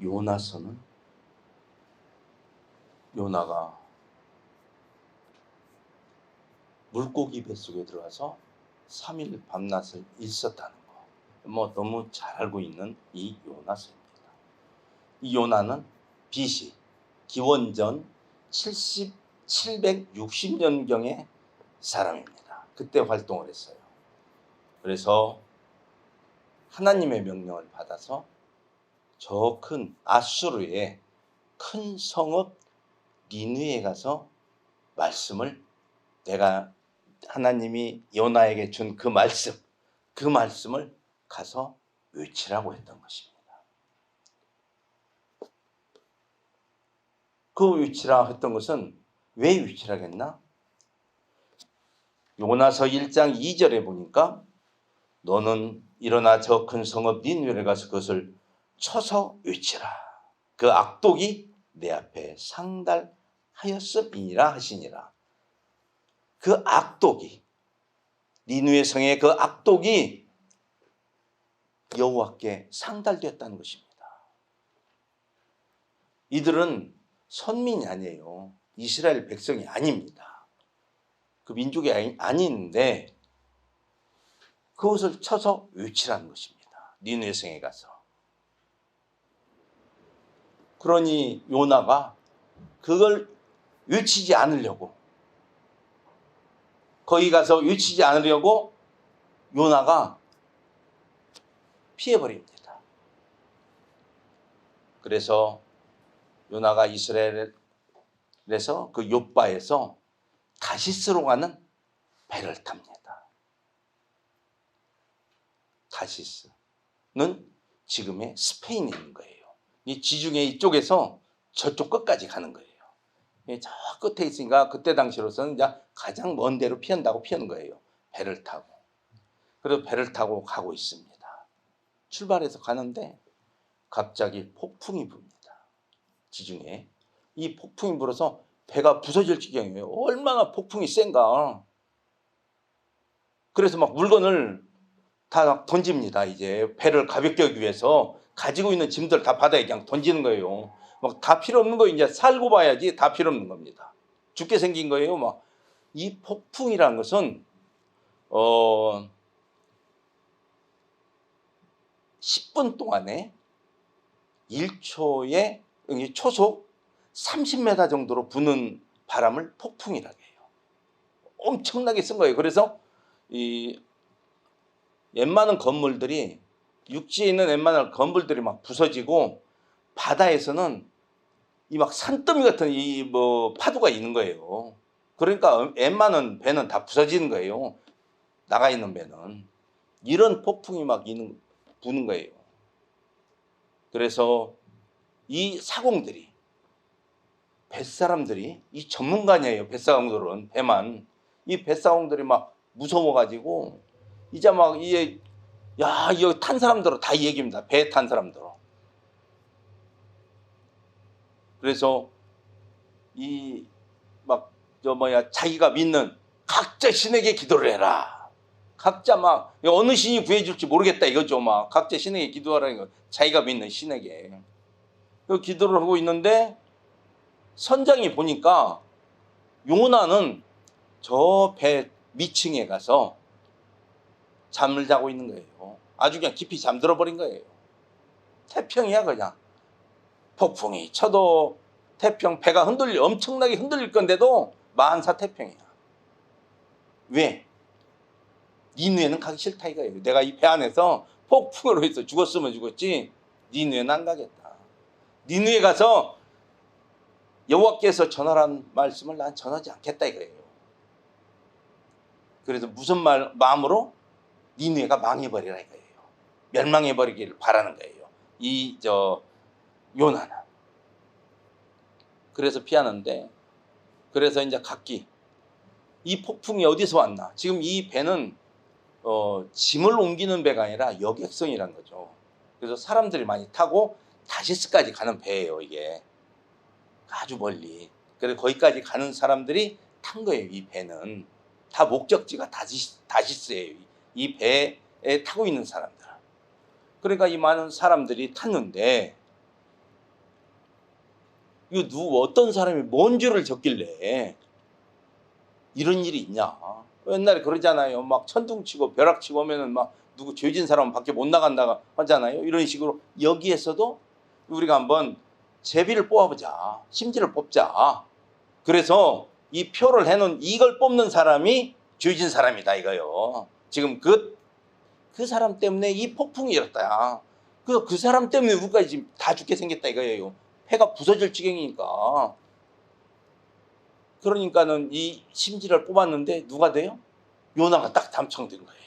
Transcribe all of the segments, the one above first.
요나서는 요나가 물고기 뱃속에 들어가서 3일 밤낮을 있었다는 거, 너무 잘 알고 있는 이 요나서입니다. 이 요나는 BC 기원전 760년경의 사람입니다. 그때 활동을 했어요. 그래서 하나님의 명령을 받아서 저 큰 아수르의 큰 성읍 니느웨에 가서 말씀을, 내가 하나님이 요나에게 준 그 말씀을 가서 외치라고 했던 것입니다. 그 외치라 했던 것은 왜 외치라 했나? 요나서 1장 2절에 보니까 너는 일어나 저 큰 성읍 니느웨에 가서 그것을 쳐서 외치라. 그 악독이 내 앞에 상달하였음이니라 하시니라. 그 악독이, 니느웨 성의 그 악독이 여호와께 상달되었다는 것입니다. 이들은 선민이 아니에요. 이스라엘 백성이 아닙니다. 그 민족이 아닌데 그것을 쳐서 외치라는 것입니다. 니느웨 성에 가서. 그러니 요나가 그걸 외치지 않으려고, 거기 가서 외치지 않으려고 요나가 피해버립니다. 그래서 요나가 이스라엘에서 그 욥바에서 다시스로 가는 배를 탑니다. 다시스는 지금의 스페인에 있는 거예요. 이 지중해 이쪽에서 저쪽 끝까지 가는 거예요. 저 끝에 있으니까 그때 당시로서는 이제 가장 먼 데로 피한다고 피하는 거예요. 배를 타고. 그래서 배를 타고 가고 있습니다. 출발해서 가는데 갑자기 폭풍이 붑니다. 지중해. 이 폭풍이 불어서 배가 부서질 지경이에요. 얼마나 폭풍이 센가. 그래서 막 물건을 다 던집니다. 이제 배를 가볍게 하기 위해서 가지고 있는 짐들 다 바다에 그냥 던지는 거예요. 막 다 필요 없는 거, 이제 살고 봐야지 다 필요 없는 겁니다. 죽게 생긴 거예요. 막 이 폭풍이라는 것은 10분 동안에 1초에 초속 30m 정도로 부는 바람을 폭풍이라고 해요. 엄청나게 쓴 거예요. 그래서 이 웬만한 건물들이, 육지에 있는 웬만한 건물들이 막 부서지고, 바다에서는 이 막 산더미 같은 이 파도가 있는 거예요. 그러니까 웬만한 배는 다 부서지는 거예요. 나가 있는 배는. 이런 폭풍이 막 부는 거예요. 그래서 이 사공들이, 뱃사람들이, 이 전문가냐예요. 뱃사공들은 배만. 이 뱃사공들이 막 무서워가지고 이제 막 이게, 야, 이거 탄 사람들은 다 이 얘기입니다. 배에 탄 사람들은. 그래서 이 막 자기가 믿는 각자 신에게 기도를 해라. 각자 막 어느 신이 구해줄지 모르겠다 이거죠. 막 각자 신에게 기도하라는 거. 자기가 믿는 신에게. 그 기도를 하고 있는데 선장이 보니까 요나는 저 배 밑층에 가서 잠을 자고 있는 거예요. 아주 그냥 깊이 잠들어 버린 거예요. 태평이야 그냥. 폭풍이 쳐도 태평, 배가 엄청나게 흔들릴 건데도 만사 태평이야. 왜? 니느웨는 가기 싫다 이거예요. 내가 이 배 안에서 폭풍으로 해서 죽었으면 죽었지 니느웨는 안 가겠다. 니느웨 가서 여호와께서 전하란 말씀을 난 전하지 않겠다 이거예요. 그래서 무슨 마음으로? 니느웨가 망해버리라 이거예요. 멸망해버리기를 바라는 거예요. 요나는. 그래서 피하는데, 그래서 이제 각기 이 폭풍이 어디서 왔나? 지금 이 배는 짐을 옮기는 배가 아니라 여객선이라는 거죠. 그래서 사람들이 많이 타고 다시스까지 가는 배예요. 이게 아주 멀리. 그래서 거기까지 가는 사람들이 탄 거예요. 이 배는 다 목적지가 다시스예요. 이 배에 타고 있는 사람들. 그러니까 이 많은 사람들이 탔는데 이거 어떤 사람이 뭔 죄를 졌길래 이런 일이 있냐. 옛날에 그러잖아요. 막 천둥치고 벼락치고 하면은 막 누구 죄진 사람은 밖에 못 나간다고 하잖아요. 이런 식으로 여기에서도 우리가 한번 제비를 뽑아보자. 심지를 뽑자. 그래서 이 표를 해놓은 이걸 뽑는 사람이 죄진 사람이다 이거요. 지금 그 사람 때문에 이 폭풍이 일었다. 그 사람 때문에 우리까지 지금 다 죽게 생겼다 이거예요. 폐가 부서질 지경이니까. 그러니까는 이 심지를 뽑았는데 누가 돼요? 요나가 딱 당첨된 거예요.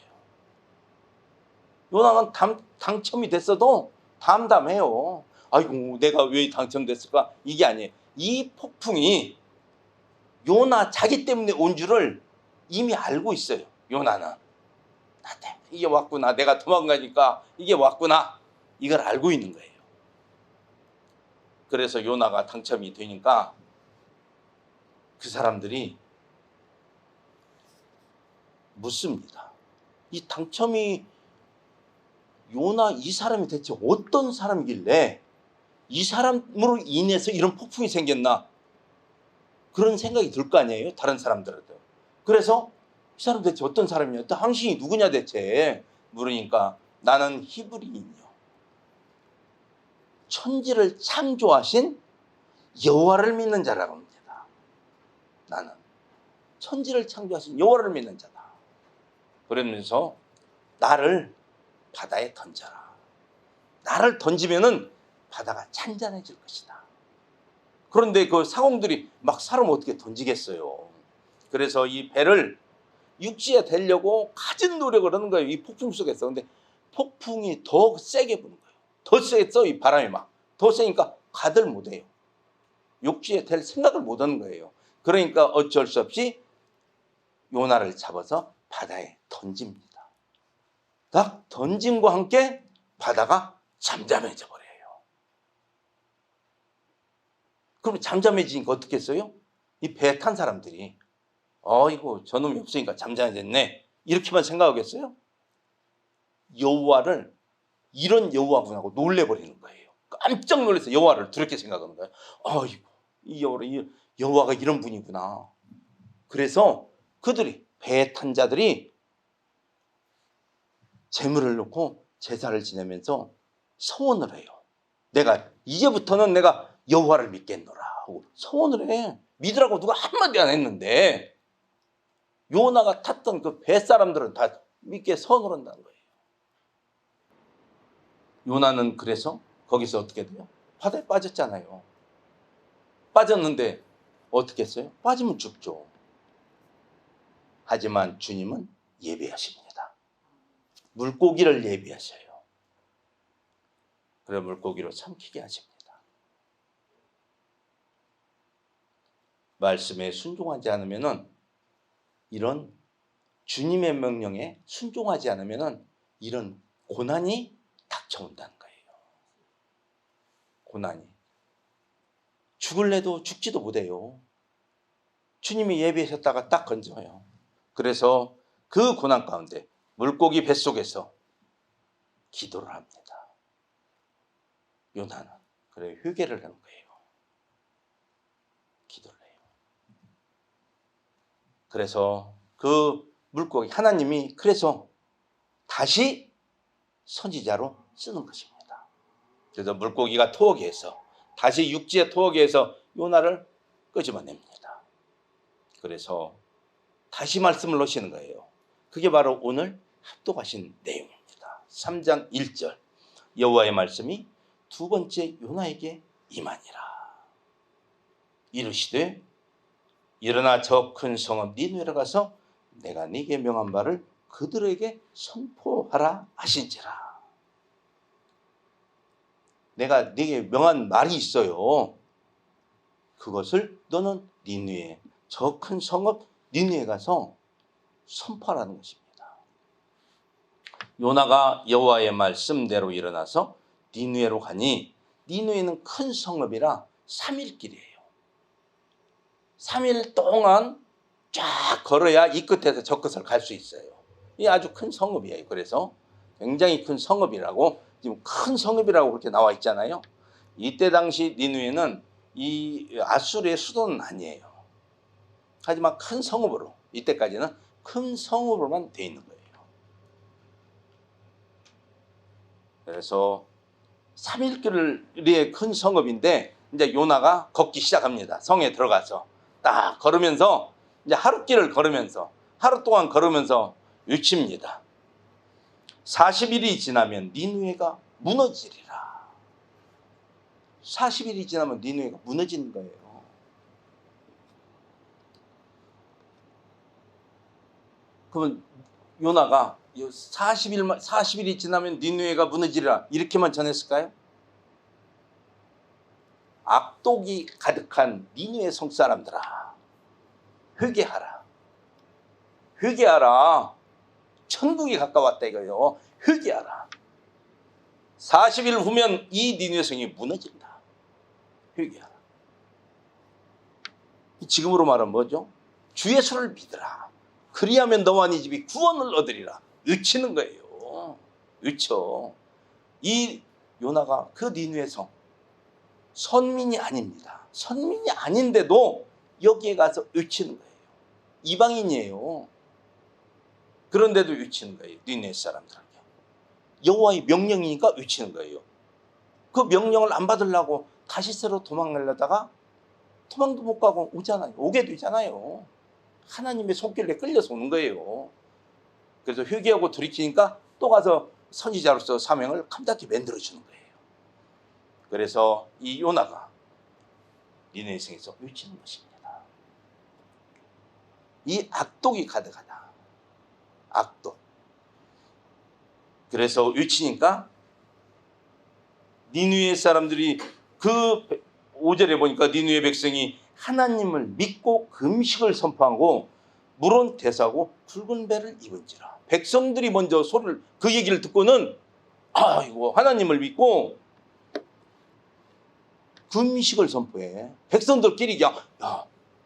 요나는 당첨이 됐어도 담담해요. 아이고 내가 왜 당첨됐을까? 이게 아니에요. 이 폭풍이 요나 자기 때문에 온 줄을 이미 알고 있어요. 요나는 나 때문에 이게 왔구나. 내가 도망가니까 이게 왔구나. 이걸 알고 있는 거예요. 그래서 요나가 당첨이 되니까 그 사람들이 묻습니다. 이 당첨이 요나 이 사람이 대체 어떤 사람이길래 이 사람으로 인해서 이런 폭풍이 생겼나? 그런 생각이 들 거 아니에요? 다른 사람들한테. 그래서 이 사람 대체 어떤 사람이냐? 당신이 누구냐 대체? 물으니까 나는 히브리인이요. 천지를 창조하신 여호와를 믿는 자라고 합니다. 나는 천지를 창조하신 여호와를 믿는 자다. 그러면서 나를 바다에 던져라. 나를 던지면은 바다가 찬잔해질 것이다. 그런데 그 사공들이 막 사람 어떻게 던지겠어요. 그래서 이 배를 육지에 대려고 가진 노력을 하는 거예요. 이 폭풍 속에서. 근데 폭풍이 더 세게 부는 거예요. 더 세게 써, 이 바람이 막. 더 세니까 가들 못해요. 육지에 댈 생각을 못 하는 거예요. 그러니까 어쩔 수 없이 요나를 잡아서 바다에 던집니다. 딱 던짐과 함께 바다가 잠잠해져 버려요. 그럼 잠잠해지니까 어떻게 했어요? 이 배에 탄 사람들이 이거 저놈이 없으니까 잠잠해졌네. 이렇게만 생각하겠어요? 여호와를 이런 여호와구나 하고 놀래버리는 거예요. 깜짝 놀라서 여호와를 두렵게 생각하는 거예요. 이 여호와가 이런 분이구나. 그래서 그들이 배에 탄 자들이 제물을 놓고 제사를 지내면서 서원을 해요. 내가 이제부터는 내가 여호와를 믿겠노라 하고 서원을 해. 믿으라고 누가 한마디 안 했는데 요나가 탔던 그 뱃사람들은 다 믿게 서원을 한다는 거예요. 요나는 그래서 거기서 어떻게 돼요? 바다에 빠졌잖아요. 빠졌는데 어떻게 했어요? 빠지면 죽죠. 하지만 주님은 예비하십니다. 물고기를 예비하셔요. 그래 물고기로 삼키게 하십니다. 말씀에 순종하지 않으면은 이런 주님의 명령에 순종하지 않으면은 이런 고난이 닥쳐온다는 거예요. 고난이. 죽을래도 죽지도 못해요. 주님이 예비하셨다가 딱 건져요. 그래서 그 고난 가운데 물고기 뱃속에서 기도를 합니다. 요나는. 그래 회개를 하는 거예요. 기도를 해요. 그래서 그 물고기 하나님이 그래서 다시 선지자로 쓰는 것입니다. 그래서 물고기가 토하게해서 다시 육지의 토하게해서 요나를 끄집어냅니다. 그래서 다시 말씀을 넣으시는 거예요. 그게 바로 오늘 합독하신 내용입니다. 3장 1절 여호와의 말씀이 두 번째 요나에게 임하니라. 이르시되 일어나 저 큰 성읍 니느웨로 가서 내가 네게 명한 바를 그들에게 선포하라 하신지라. 내가 네게 명한 말이 있어요. 그것을 너는 니느웨 저 큰 성읍 니느웨에 가서 선포하라는 것입니다. 요나가 여호와의 말씀대로 일어나서 니느웨로 가니 니느웨는 큰 성읍이라 3일 길이에요. 3일 동안 쫙 걸어야 이 끝에서 저 끝을 갈 수 있어요. 이 아주 큰 성읍이에요. 그래서 굉장히 큰 성읍이라고 지금 큰 성읍이라고 그렇게 나와 있잖아요. 이때 당시 니느웨는 이 아수르의 수도는 아니에요. 하지만 큰 성읍으로, 이때까지는 큰 성읍으로만 돼 있는 거예요. 그래서 3일길의 큰 성읍인데 이제 요나가 걷기 시작합니다. 성에 들어가서 딱 걸으면서 이제 하루길을 걸으면서 하루 동안 걸으면서 외칩니다. 40일이 지나면 니느웨가 무너지리라. 40일이 지나면 니느웨가 무너지는 거예요. 그러면 요나가 40일이 지나면 니느웨가 무너지리라 이렇게만 전했을까요? 악독이 가득한 니느웨 성 사람들아, 회개하라. 회개하라. 천국이 가까웠다 이거예요. 회개하라. 40일 후면 이 니느웨 성이 무너진다. 회개하라. 지금으로 말하면 뭐죠? 주 예수를 믿으라. 그리하면 너와 네 집이 구원을 얻으리라. 외치는 거예요. 외쳐. 이 요나가 그 니느웨 성 선민이 아닙니다. 선민이 아닌데도 여기에 가서 외치는 거예요. 이방인이에요. 그런데도 외치는 거예요. 니느웨 사람들에게. 여호와의 명령이니까 외치는 거예요. 그 명령을 안 받으려고 다시스로 도망가려다가 도망도 못 가고 오잖아요. 오게 되잖아요. 하나님의 손길에 끌려서 오는 거예요. 그래서 회개하고 돌이키니까 또 가서 선지자로서 사명을 감당히 만들어주는 거예요. 그래서 이 요나가 니느웨 성에서 외치는 것입니다. 이 악독이 가득하다. 악독. 그래서 외치니까 니느웨 사람들이 그 5절에 보니까 니느웨 백성이 하나님을 믿고 금식을 선포하고 물은 대사하고 붉은 배를 입은지라. 백성들이 먼저 소리를 그 얘기를 듣고는 이거 하나님을 믿고 금식을 선포해. 백성들끼리 야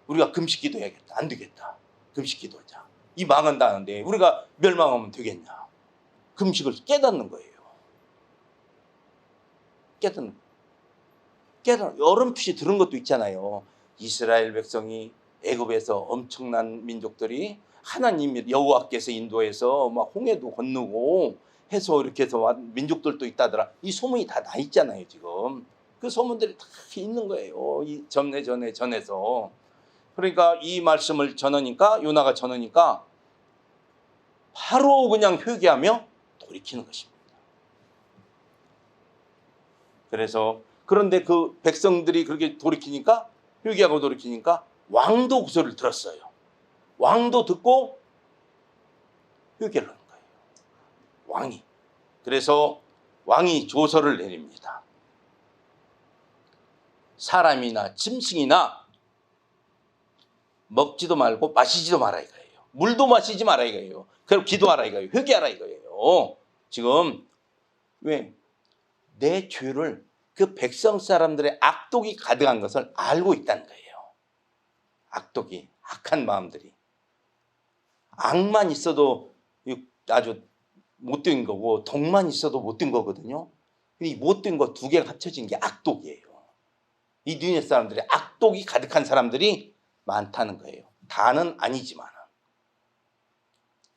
우리가 금식 기도해야겠다. 안 되겠다. 금식 기도하자. 이 망한다는데 우리가 멸망하면 되겠냐. 금식을 깨닫는 거예요. 깨닫는 어렴풋이 들은 것도 있잖아요. 이스라엘 백성이 애굽에서 엄청난 민족들이 하나님 여호와께서 인도해서 막 홍해도 건너고 해서 이렇게 해서 민족들도 있다더라. 이 소문이 다 나 있잖아요. 지금 그 소문들이 다 있는 거예요. 이 전해서. 그러니까 이 말씀을 전하니까 요나가 전하니까 바로 그냥 회개하며 돌이키는 것입니다. 그래서 그런데 그 백성들이 그렇게 돌이키니까 회개하고 돌이키니까 왕도 그 소리를 들었어요. 왕도 듣고 회개를 하는 거예요. 왕이. 그래서 왕이 조서를 내립니다. 사람이나 짐승이나 먹지도 말고 마시지도 마라 이거예요. 물도 마시지 마라 이거예요. 그리고 기도하라 이거예요. 회개하라 이거예요. 지금 왜? 내 죄를 그 백성 사람들의 악독이 가득한 것을 알고 있다는 거예요. 악독이, 악한 마음들이. 악만 있어도 아주 못된 거고 덕만 있어도 못된 거거든요. 이 못된 거 두 개가 합쳐진 게 악독이에요. 이 니느웨 사람들이 악독이 가득한 사람들이 많다는 거예요. 다는 아니지만.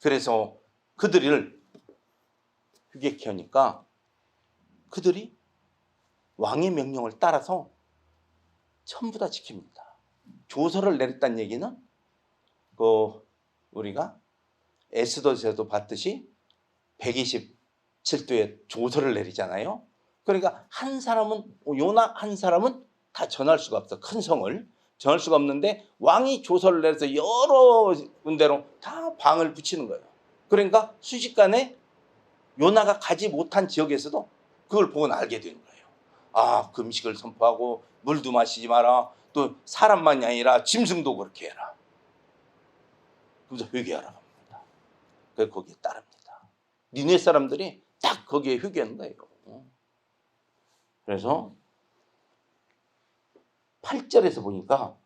그래서 그들을 회개케 하니까 그들이 왕의 명령을 따라서 전부 다 지킵니다. 조서를 내렸다는 얘기는 우리가 에스더서에도 봤듯이 127도의 조서를 내리잖아요. 그러니까 한 사람은 요나 한 사람은 다 전할 수가 없어. 큰 성을 전할 수가 없는데 왕이 조서를 내려서 여러 군데로 다 방을 붙이는 거예요. 그러니까 순식간에 요나가 가지 못한 지역에서도 그걸 보고 알게 되는 거예요. 금식을 선포하고 물도 마시지 마라. 또 사람만이 아니라 짐승도 그렇게 해라. 그래서 회개하라고 합니다. 그래서 거기에 따릅니다. 니느웨 사람들이 딱 거기에 회개하는 거예요. 그래서 8절에서 보니까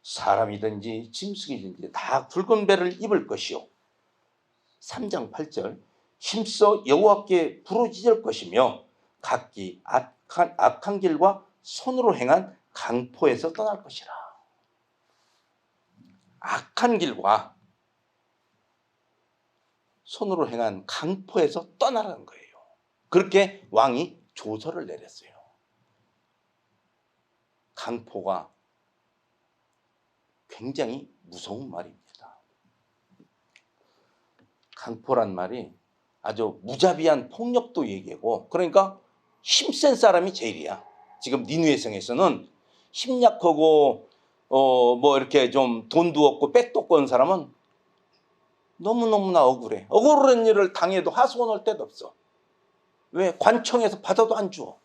사람이든지 짐승이든지 다 붉은 배를 입을 것이요. 3장 8절 힘써 여호와께 부르짖을 것이며 각기 악한 길과 손으로 행한 강포에서 떠날 것이라. 악한 길과 손으로 행한 강포에서 떠나라는 거예요. 그렇게 왕이 조서를 내렸어요. 강포가 굉장히 무서운 말입니다. 강포란 말이 아주 무자비한 폭력도 얘기하고, 그러니까 힘센 사람이 제일이야. 지금 니느웨 성에서는 힘 약하고 뭐 이렇게 좀 돈도 없고 백도 없고 한 사람은 너무너무나 억울해. 억울한 일을 당해도 하소연할 데도 없어. 왜? 관청에서 받아도 안 줘.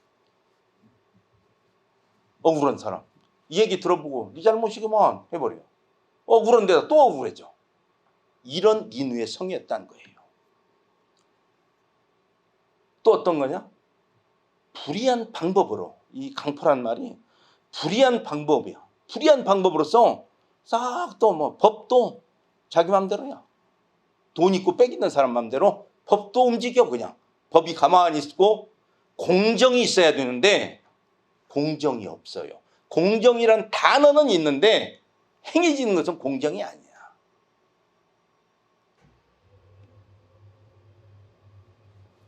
억울한 사람. 이 얘기 들어보고 네 잘못이구만 해버려. 억울한 데다 또 억울해져. 이런 니느웨 성이었다는 거예요. 또 어떤 거냐? 불의한 방법으로, 이 강포란 말이 불의한 방법이야. 불의한 방법으로서 싹 또 뭐 법도 자기 맘대로야. 돈 있고 빽 있는 사람 맘대로 법도 움직여. 그냥 법이 가만히 있고 공정이 있어야 되는데 공정이 없어요. 공정이란 단어는 있는데 행해지는 것은 공정이 아니야.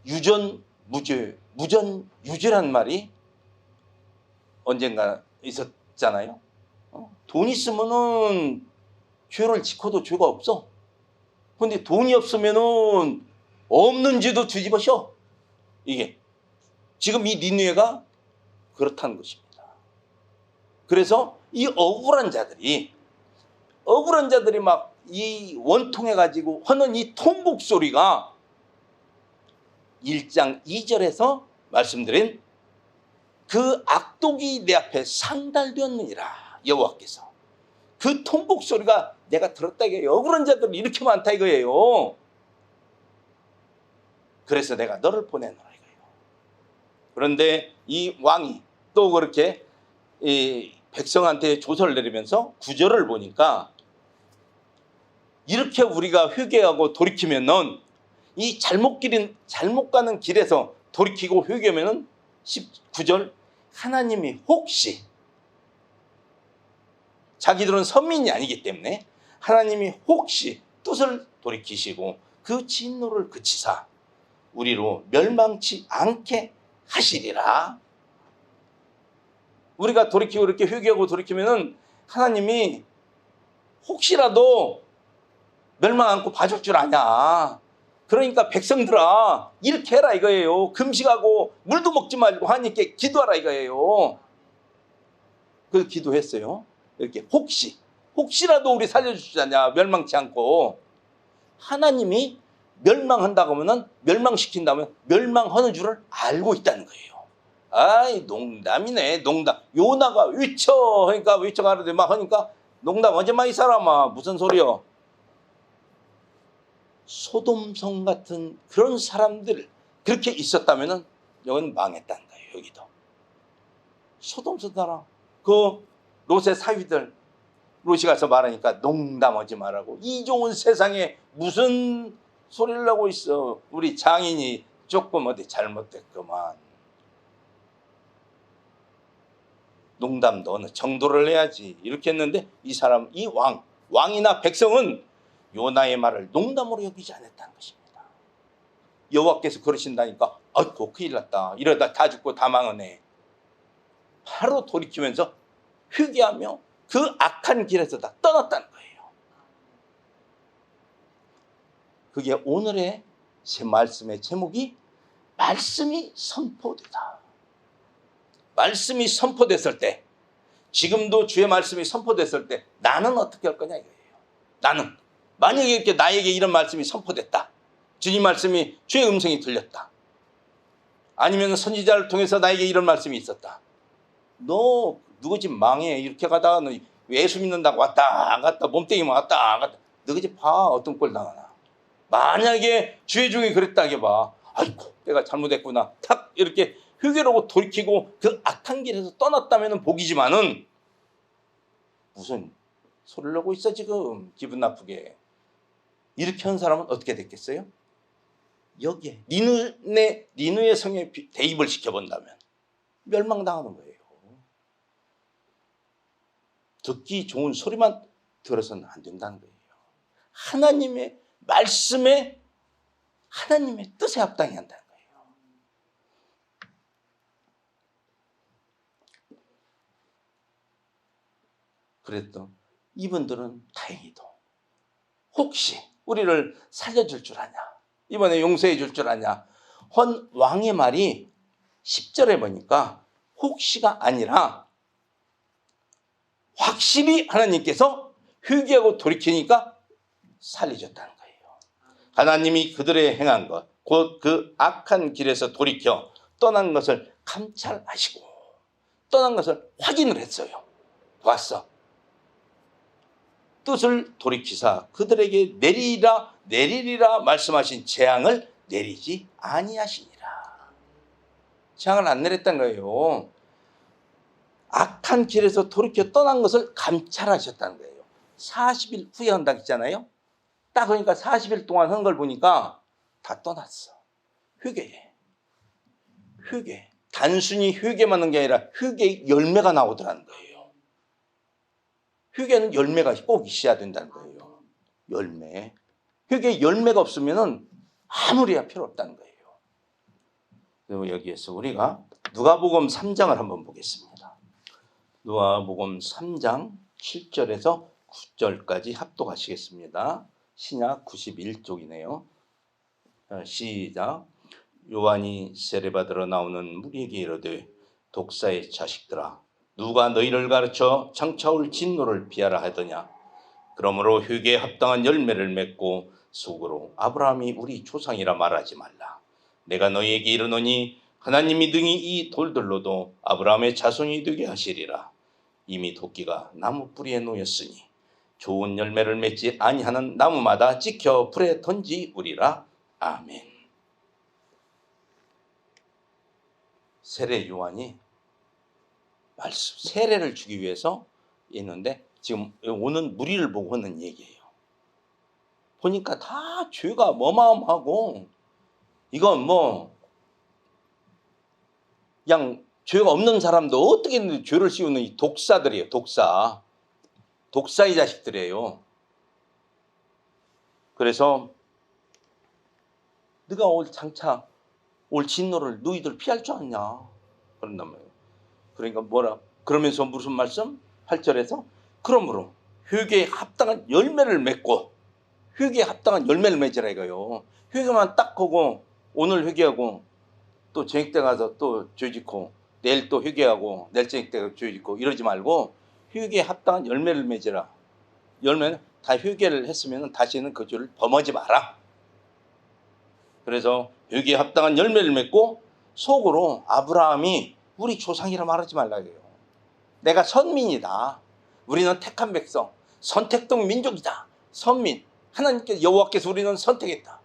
유전 무죄, 무전 유죄란 말이 언젠가 있었잖아요. 돈 있으면은 죄를 지켜도 죄가 없어. 근데 돈이 없으면은 없는 죄도 뒤집어져. 이게 지금 이 니느웨가 그렇다는 것입니다. 그래서 이 억울한 자들이 막 이 원통해 가지고 하는 이 통곡 소리가 1장 2절에서 말씀드린 그 악독이 내 앞에 상달되었느니라. 여호와께서 그 통곡 소리가 내가 들었다 이거예요. 억울한 자들이 이렇게 많다 이거예요. 그래서 내가 너를 보내노라 이거예요. 그런데 이 왕이 또 그렇게 이 백성한테 조서를 내리면서 9절을 보니까 이렇게 우리가 회개하고 돌이키면은 이 잘못 가는 길에서 돌이키고 회개하면은 19절 하나님이 혹시 자기들은 선민이 아니기 때문에 하나님이 혹시 뜻을 돌이키시고 그 진노를 그치사 우리로 멸망치 않게 하시리라. 우리가 돌이키고 이렇게 회개하고 돌이키면은 하나님이 혹시라도 멸망 않고 봐줄 줄 아냐. 그러니까 백성들아 이렇게 해라 이거예요. 금식하고 물도 먹지 말고 하나님께 기도하라 이거예요. 그래서 기도했어요. 이렇게 혹시라도 우리 살려주시자냐. 멸망치 않고. 하나님이 멸망한다고 하면 멸망시킨다면 멸망하는 줄을 알고 있다는 거예요. 아이 농담이네. 농담. 요나가 위쳐 하니까 위쳐가는데 막 하니까 농담하지 마 이 사람아. 무슨 소리여. 소돔성 같은 그런 사람들 그렇게 있었다면은 여기는 망했다는 거예요. 여기도 소돔성 나라 그 롯의 사위들 롯이 가서 말하니까 농담하지 말라고. 이 좋은 세상에 무슨 소리를 하고 있어. 우리 장인이 조금 어디 잘못됐구만. 농담도 어느 정도를 해야지. 이렇게 했는데 이 사람, 이 왕이나 백성은 요나의 말을 농담으로 여기지 않았다는 것입니다. 여호와께서 그러신다니까 아이고 큰일 났다. 이러다 다 죽고 다 망하네. 바로 돌이키면서 회개하며 그 악한 길에서 다 떠났다는 거예요. 그게 오늘의 제 말씀의 제목이 말씀이 선포되다. 말씀이 선포됐을 때, 지금도 주의 말씀이 선포됐을 때 나는 어떻게 할 거냐 이거예요. 나는 만약에 이렇게 나에게 이런 말씀이 선포됐다. 주님 말씀이 주의 음성이 들렸다. 아니면 선지자를 통해서 나에게 이런 말씀이 있었다. 너 누구 집 망해. 이렇게 가다가 너 예수 믿는다고 왔다 안 갔다 몸뚱이만 왔다 안 갔다. 너희 집 봐 어떤 꼴 당하나. 만약에 주의 종이 그랬다 해봐. 아이고 내가 잘못했구나. 탁 이렇게 회개하고 돌이키고 그 악한 길에서 떠났다면 복이지만은 무슨 소리를 하고 있어 지금. 기분 나쁘게. 이렇게 한 사람은 어떻게 됐겠어요? 여기에 니느웨 성에 대입을 시켜본다면 멸망당하는 거예요. 듣기 좋은 소리만 들어서는 안 된다는 거예요. 하나님의 말씀에 하나님의 뜻에 합당해야 한다는 거예요. 그랬던 이분들은 다행히도 혹시 우리를 살려줄 줄 아냐, 이번에 용서해 줄 줄 아냐 헌 왕의 말이 10절에 보니까 혹시가 아니라 확실히 하나님께서 회개하고 돌이키니까 살려줬다는 거예요. 하나님이 그들의 행한 것, 곧 그 악한 길에서 돌이켜 떠난 것을 감찰하시고 떠난 것을 확인을 했어요. 봤어. 뜻을 돌이키사 그들에게 내리리라 말씀하신 재앙을 내리지 아니하시니라. 재앙을 안 내렸단 거예요. 악한 길에서 돌이켜 떠난 것을 감찰하셨다는 거예요. 40일 후에 한다고 했잖아요. 딱 그러니까 40일 동안 한 걸 보니까 다 떠났어. 회개해. 회개. 단순히 회개만 한 게 아니라 회개의 열매가 나오더라는 거예요. 회개는 열매가 꼭 있어야 된다는 거예요. 열매. 회개의 열매가 없으면 아무리 필요 없다는 거예요. 그리고 여기에서 우리가 누가복음 3장을 한번 보겠습니다. 누가복음 3장 7절에서 9절까지 합독하시겠습니다. 신약 91쪽이네요. 시작. 요한이 세례받으러 나오는 무리에게 이르되 독사의 자식들아 누가 너희를 가르쳐 장차올 진노를 피하라 하더냐. 그러므로 회개에 합당한 열매를 맺고 속으로 아브라함이 우리 조상이라 말하지 말라. 내가 너희에게 이르노니 하나님이 능히 이 돌들로도 아브라함의 자손이 되게 하시리라. 이미 도끼가 나무 뿌리에 놓였으니 좋은 열매를 맺지 아니하는 나무마다 찍혀 불에 던지우리라. 아멘. 세례 요한이 말씀 세례를 주기 위해서 있는데 지금 오는 무리를 보고 하는 얘기예요. 보니까 다 죄가 어마어마하고 이건 뭐 그냥 죄가 없는 사람도 어떻게 죄를 씌우는 이 독사들이에요. 독사의 자식들이에요. 그래서 네가 장차 올 진노를 너희들 피할 줄 아냐 그런단 말이에요. 그러니까 뭐라 그러면서 무슨 말씀? 8절에서 그러므로 회개에 합당한 열매를 맺고 회개에 합당한 열매를 맺으라 이거요. 회개만 딱 하고 오늘 회개하고 또 저녁 때 가서 또 죄 짓고 내일 또 회개하고 내일 저녁 때 가서 죄 짓고 이러지 말고 회개에 합당한 열매를 맺으라. 열매는 다 회개를 했으면 다시는 그 죄를 범하지 마라. 그래서 회개에 합당한 열매를 맺고 속으로 아브라함이 우리 조상이라 말하지 말라고요. 내가 선민이다. 우리는 택한 백성, 선택된 민족이다. 선민. 하나님께서 여호와께서 우리는 선택했다.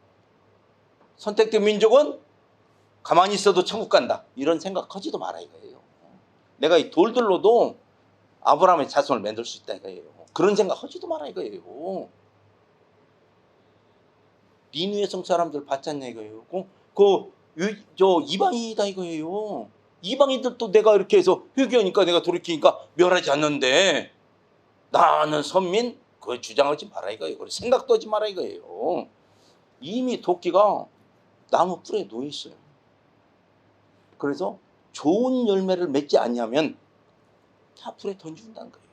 선택된 민족은 가만히 있어도 천국 간다. 이런 생각하지도 마라 이거예요. 내가 이 돌들로도 아브라함의 자손을 만들 수 있다 이거예요. 그런 생각하지도 마라 이거예요. 니느웨 성 사람들 봤지 않냐 이거예요. 저 이방인이다 이거예요. 이방인들도 내가 이렇게 해서 회개하니까 내가 돌이키니까 멸하지 않는데 나는 선민? 그걸 주장하지 마라 이거예요. 생각도 하지 마라 이거예요. 이미 도끼가 나무 뿔에 놓여 있어요. 그래서 좋은 열매를 맺지 않냐면 다 불에 던진다는 거예요.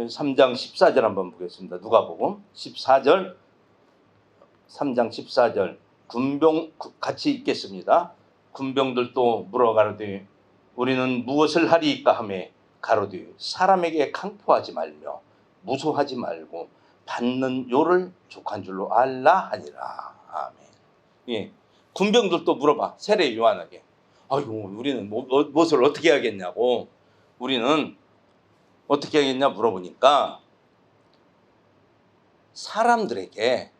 3장 14절 한번 보겠습니다. 누가복음 14절 3장 14절 군병 같이 읽겠습니다. 군병들도 물어 가로되 우리는 무엇을 하리이까 하며 가로되 사람에게 강포하지 말며 무소하지 말고 받는 요를 족한 줄로 알라 하니라. 아멘. 예, 군병들도 물어봐. 세례 요한에게. 아이고 우리는 무엇을 어떻게 하겠냐고. 우리는 어떻게 하겠냐 물어보니까 사람들에게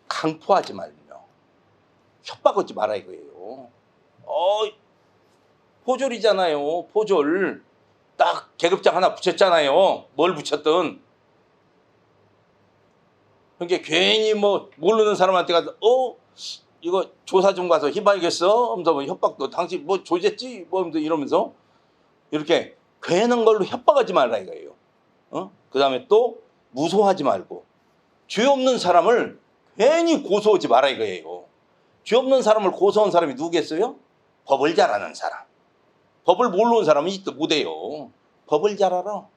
강포하지 말며 협박하지 마라 이거예요. 포졸이잖아요. 포졸. 딱 계급장 하나 붙였잖아요. 뭘 붙였든. 그러니까 괜히 뭐 모르는 사람한테 가서 이거 조사 좀 가서 해봐야겠어. 하면서 뭐 협박도 당신 뭐 조졌지? 뭐 이러면서 이렇게 괜한 걸로 협박하지 말라 이거예요. 그 다음에 또 무서워하지 말고 죄 없는 사람을 괜히 고소하지 마라 이거예요. 죄 없는 사람을 고소한 사람이 누구겠어요? 법을 잘 아는 사람. 법을 모르는 사람은 못해요. 법을 잘 알아.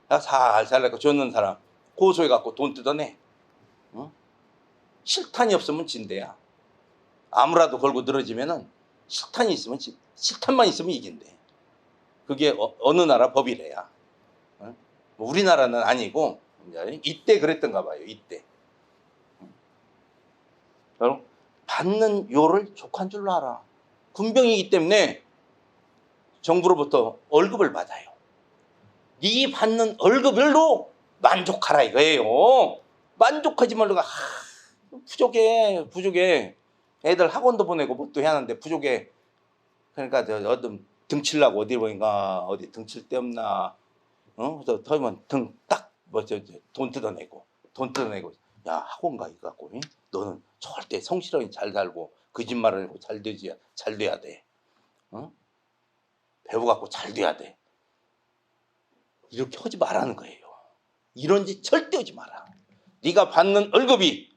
살살 내고 죄 없는 사람 고소해갖고 돈 뜯어내. 실탄이 없으면 진대야. 아무라도 걸고 늘어지면은 실탄이 있으면 실탄만 있으면 이긴대. 그게 어느 나라 법이래야. 우리나라는 아니고 이때 그랬던가 봐요. 이때. 여러분 받는 요를 족한 줄로 알아. 군병이기 때문에 정부로부터 월급을 받아요. 네 받는 월급별로 만족하라 이거예요. 만족하지 말고 부족해. 애들 학원도 보내고 뭣도 해야 하는데 부족해. 그러니까 어떤 등치려고 어디 보니까 어디 등칠 데 없나. 그래서 더면 돈 뜯어내고 야 학원 가 이거 갖고 너는 절대 성실하게 잘 살고 거짓말을 하고 잘 돼야 돼. 배워갖고 잘 돼야 돼. 이렇게 하지 말라는 거예요. 이런 짓 절대 하지 마라. 네가 받는 월급이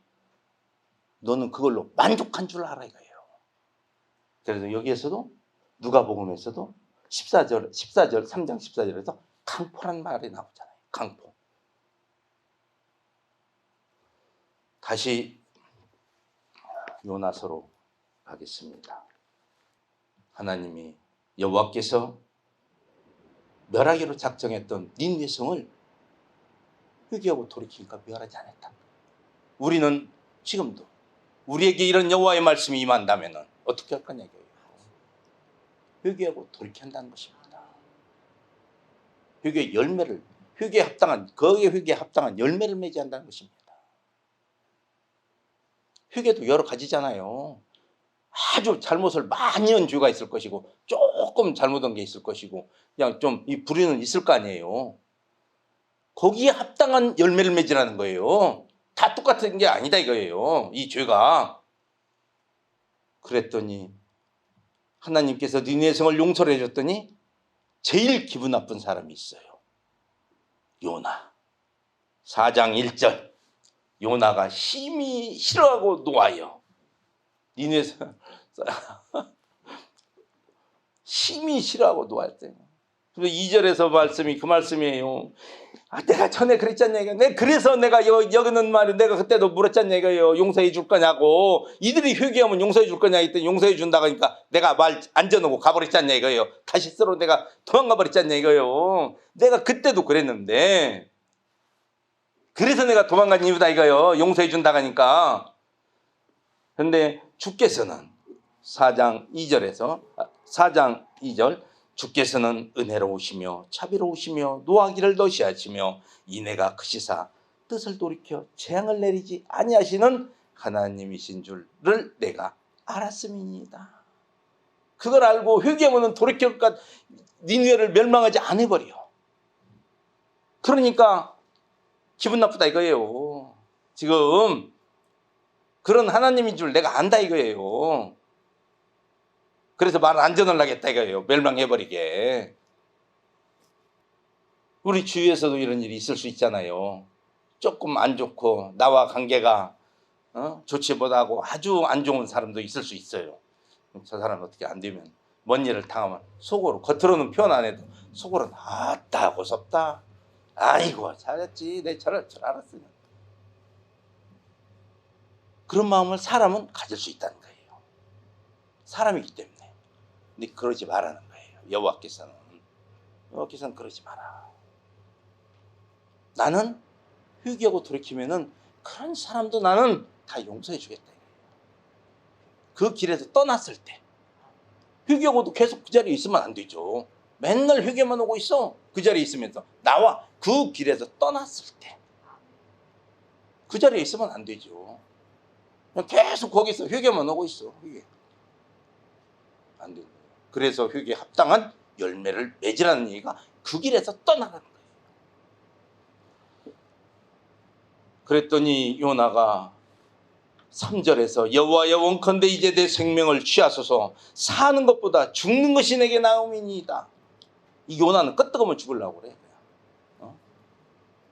너는 그걸로 만족한 줄 알아 이거예요. 그래서 여기에서도 누가복음에서도 3장 14절에서 강포란 말이 나오잖아요. 강포. 다시 요나서로 가겠습니다. 하나님이 여호와께서 멸하기로 작정했던 니느웨 성을 회개하고 돌이키니까 멸하지 않았다. 우리는 지금도 우리에게 이런 여호와의 말씀이 임한다면 어떻게 할 거냐 이거예요. 회개하고 돌이킨다는 것입니다. 회개의 열매를 회개에 합당한 열매를 맺어야 한다는 것입니다. 회개도 여러 가지잖아요. 아주 잘못을 많이 한 죄가 있을 것이고 조금 잘못한 게 있을 것이고 그냥 좀 이 불의는 있을 거 아니에요. 거기에 합당한 열매를 맺으라는 거예요. 다 똑같은 게 아니다 이거예요. 이 죄가. 그랬더니 하나님께서 니느웨 성을 용서를 해줬더니 제일 기분 나쁜 사람이 있어요. 요나. 4장 1절. 요나가 심히 싫어하고 노하여. 니느웨 성 심히 싫어하고 노했대요. 그래서 2절에서 말씀이 그 말씀이에요. 내가 전에 그랬잖냐 이거. 그래서 내가 여기는 말이 내가 그때도 물었잖냐 이거예요. 용서해 줄 거냐고. 이들이 회개하면 용서해 줄 거냐 했더니 용서해 준다고 하니까 내가 말 안 전하고 가버렸잖냐 이거예요. 다시 쓰러 내가 도망가 버렸잖냐 이거예요. 내가 그때도 그랬는데 그래서 내가 도망간 이유다 이거예요. 용서해 준다고 하니까. 근데 주께서는 4장 2절 주께서는 은혜로우시며 자비로우시며 노하기를 더시하시며 인애가 크시사 뜻을 돌이켜 재앙을 내리지 아니하시는 하나님이신 줄을 내가 알았음이니이다. 그걸 알고 회개하면 돌이켜가 니느웨를 멸망하지 않아버려. 그러니까 기분 나쁘다 이거예요. 지금 그런 하나님인 줄 내가 안다 이거예요. 그래서 말을 안 전하려겠다 이거예요. 멸망해버리게. 우리 주위에서도 이런 일이 있을 수 있잖아요. 조금 안 좋고 나와 관계가 좋지 못하고 아주 안 좋은 사람도 있을 수 있어요. 저 사람 어떻게 안 되면 뭔 일을 당하면 속으로 겉으로는 표현 안 해도 속으로는 아따 고섭다. 아이고 잘했지. 내 저럴 줄 알았으면. 그런 마음을 사람은 가질 수 있다는 거예요. 사람이기 때문에. 근데 그러지 말라는 거예요. 여호와께서는 그러지 마라. 나는 회개하고 돌이키면은 그런 사람도 나는 다 용서해 주겠다. 그 길에서 떠났을 때 회개하고도 계속 그 자리에 있으면 안 되죠. 맨날 회개만 하고 있어. 그 자리에 있으면서 나와 그 길에서 떠났을 때 그 자리에 있으면 안 되죠. 계속 거기서 회개만 하고 있어. 회개 안 돼. 그래서 회개에 합당한 열매를 맺으라는 얘기가 그 길에서 떠나가는 거예요. 그랬더니 요나가 3절에서 여호와여 원컨대 이제 내 생명을 취하소서 사는 것보다 죽는 것이 내게 나음이니이다. 이 요나는 끄떡하면 죽으려고 그래.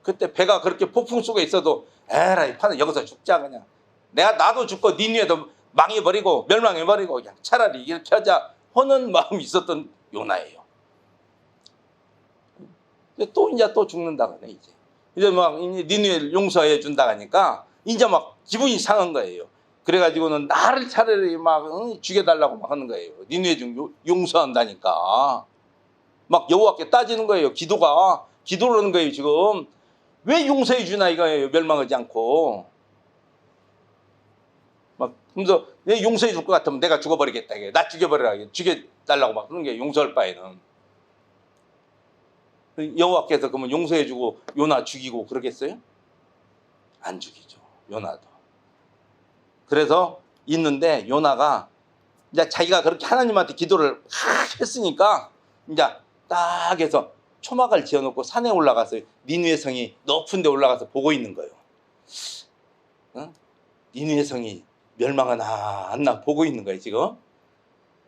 그때 배가 그렇게 폭풍 속에 있어도 에라이 파는 여기서 죽자 그냥. 나도 죽고 니네도 망해버리고 멸망해버리고 그냥 차라리 이렇게 하자 하는 마음이 있었던 요나예요. 근데 또 죽는다 그래 이제 막 니네를 용서해 준다 하니까 이제 막 기분이 상한 거예요. 그래가지고는 나를 차라리 막 죽여달라고 막 하는 거예요. 니네 좀 용서한다니까. 막 여호와께 따지는 거예요. 기도를 하는 거예요 지금. 왜 용서해 주나 이거예요. 멸망하지 않고. 막 그래서 내 용서해 줄 것 같으면 내가 죽어버리겠다. 나 죽여버리라. 죽여달라고 막 그런 게 용서할 바에는. 여호와께서 그러면 용서해 주고 요나 죽이고 그러겠어요? 안 죽이죠. 요나도. 그래서 있는데 요나가 이제 자기가 그렇게 하나님한테 기도를 했으니까 이제 딱 해서 초막을 지어놓고 산에 올라가서 니느웨 성이 높은 데 올라가서 보고 있는 거예요. 니느웨 성이 멸망하나 안 나 보고 있는 거예요 지금.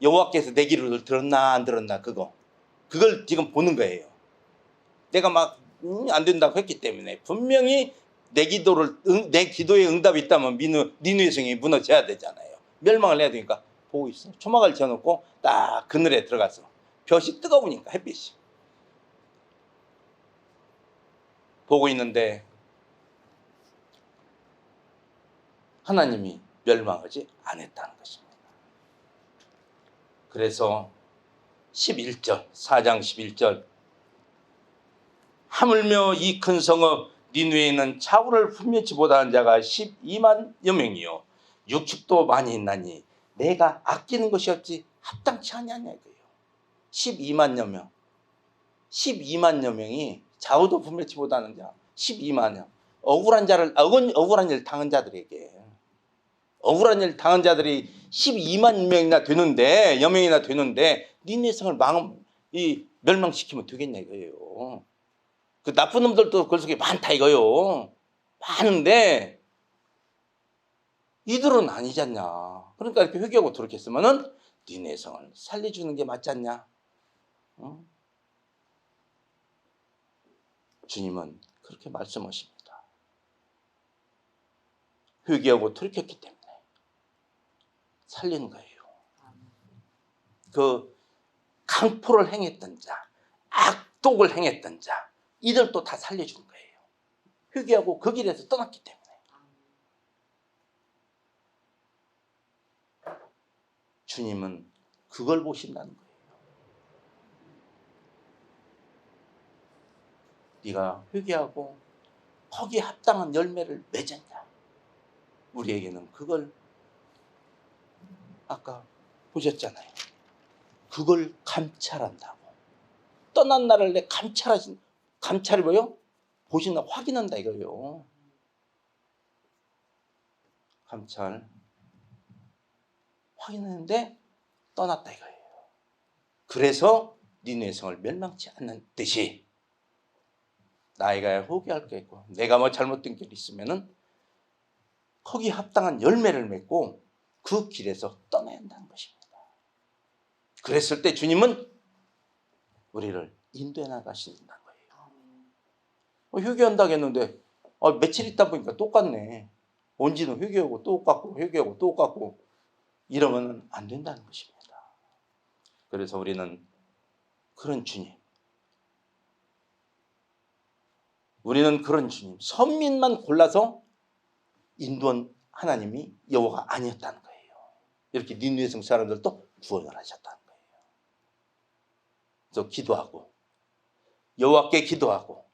여호와께서 내 기도를 들었나 안 들었나 그걸 지금 보는 거예요. 내가 막 안 된다고 했기 때문에 분명히 내 기도에 응답이 있다면 니느웨 성이 무너져야 되잖아요. 멸망을 해야 되니까 보고 있어. 초막을 지어놓고 딱 그늘에 들어가서 볕이 뜨거우니까 햇빛이 보고 있는데 하나님이 멸망하지 않았다는 것입니다. 그래서 11절 4장 11절 하물며 이 큰 성읍 니느웨에는 차후를 분명치 못하는 자가 12만여 명이요 육축도 많이 있나니 내가 아끼는 것이 없지 합당치 아니하냐 이거예요. 12만여 명 12만여 명이 좌우도 분별치 못하는 자 12만여 억울한 일 당한 자들에게 억울한 일 당한 자들이 12만 명이나 되는데 여명이나 되는데 니네 성을 멸망시키면 되겠냐 이거예요. 그 나쁜 놈들도 그 속에 많다 이거요. 많은데 이들은 아니지 않냐. 그러니까 이렇게 회개하고 돌이켰으면은 니네 성을 살려주는 게 맞지 않냐. 주님은 그렇게 말씀하십니다. 회개하고 돌이켰기 때문에 살리는 거예요. 그 강포를 행했던 자, 악독을 행했던 자, 이들도 다 살려주는 거예요. 회개하고 그 길에서 떠났기 때문에. 주님은 그걸 보신다는 거예요. 네가 회개하고 거기에 합당한 열매를 맺었냐. 우리에게는 그걸 아까 보셨잖아요. 그걸 감찰한다고. 떠난 나를 내 감찰이 뭐요? 보신다 확인한다 이거예요. 감찰 확인했는데 떠났다 이거예요. 그래서 니느웨 성을 멸망치 않는 듯이 나이가 회개할 게 있고 내가 뭐 잘못된 길이 있으면은 거기에 합당한 열매를 맺고 그 길에서 떠나야 한다는 것입니다. 그랬을 때 주님은 우리를 인도해 나가신다는 거예요. 회개한다고 했는데 며칠 있다 보니까 똑같네. 언제는 회개하고 똑같고 회개하고 똑같고 이러면 안 된다는 것입니다. 그래서 우리는 그런 주님, 선민만 골라서 인도한 하나님이 여호와가 아니었다는 거예요. 이렇게 니느웨 성 사람들도 구원을 하셨다는 거예요. 그래서 기도하고 여호와께 기도하고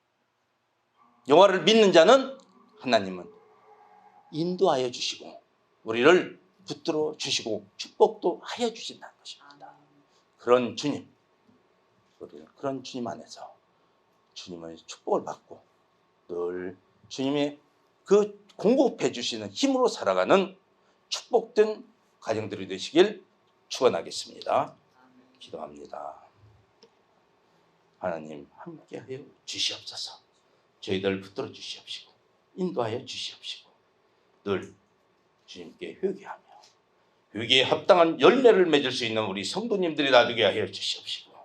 여호와를 믿는 자는 하나님은 인도하여 주시고 우리를 붙들어 주시고 축복도 하여 주신다는 것입니다. 그런 주님, 그런 주님 안에서 주님의 축복을 받고 늘 주님의 그 공급해 주시는 힘으로 살아가는 축복된 가정들이 되시길 축원하겠습니다. 기도합니다. 하나님 함께하여 주시옵소서. 저희들 붙들어 주시옵시고 인도하여 주시옵시고 늘 주님께 회개하며 회개에 합당한 열매를 맺을 수 있는 우리 성도님들이 나되게 하여 주시옵시고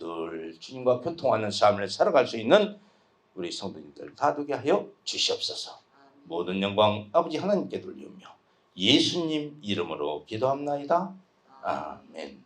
늘 주님과 교통하는 삶을 살아갈 수 있는 우리 성도님들 다 되게 하여 주시옵소서. 모든 영광 아버지 하나님께 돌리우며 예수님 이름으로 기도합나이다. 아멘.